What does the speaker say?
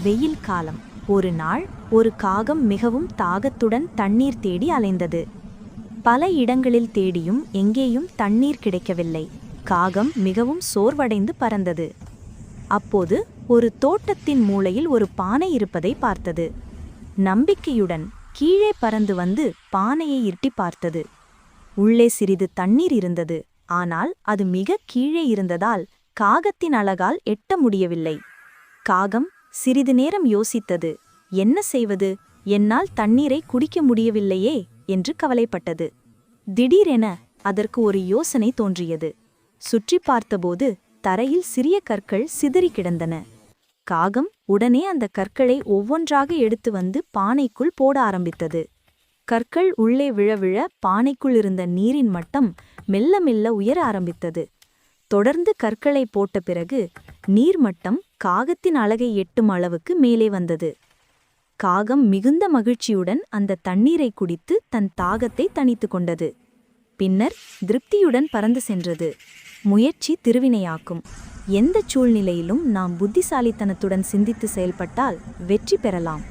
வெயில் காலம். ஒரு நாள் ஒரு காகம் மிகவும் தாகத்துடன் தண்ணீர் தேடி அலைந்தது. பல இடங்களில் தேடியும் எங்கேயும் தண்ணீர் கிடைக்கவில்லை. காகம் மிகவும் சோர்வடைந்து பறந்தது. அப்போது ஒரு தோட்டத்தின் மூலையில் ஒரு பானை இருப்பதை பார்த்தது. நம்பிக்கையுடன் கீழே பறந்து வந்து பானையை எட்டி பார்த்தது. உள்ளே சிறிது தண்ணீர் இருந்தது. ஆனால் அது மிக கீழே இருந்ததால் காகத்தின் அழகால் எட்ட முடியவில்லை. காகம் சிறிது நேரம் யோசித்தது. என்ன செய்வது? என்னால் தண்ணீரை குடிக்க முடியவில்லையே என்று கவலைப்பட்டது. திடீரென அதற்கு ஒரு யோசனை தோன்றியது. சுற்றி பார்த்தபோது தரையில் சிறிய கற்கள் சிதறி கிடந்தன. காகம் உடனே அந்த கற்களை ஒவ்வொன்றாக எடுத்து வந்து பானைக்குள் போட ஆரம்பித்தது. கற்கள் உள்ளே விழ விழ பானைக்குள் இருந்த நீரின் மட்டம் மெல்ல மெல்ல உயர ஆரம்பித்தது. தொடர்ந்து கற்களை போட்ட பிறகு நீர்மட்டம் காகத்தின் அழகை எட்டும் அளவுக்கு மேலே வந்தது. காகம் மிகுந்த மகிழ்ச்சியுடன் அந்த தண்ணீரை குடித்து தன் தாகத்தை தணித்து கொண்டது. பின்னர் திருப்தியுடன் பறந்து சென்றது. முயற்சி திருவினையாக்கும். எந்த சூழ்நிலையிலும் நாம் புத்திசாலித்தனத்துடன் சிந்தித்து செயல்பட்டால் வெற்றி பெறலாம்.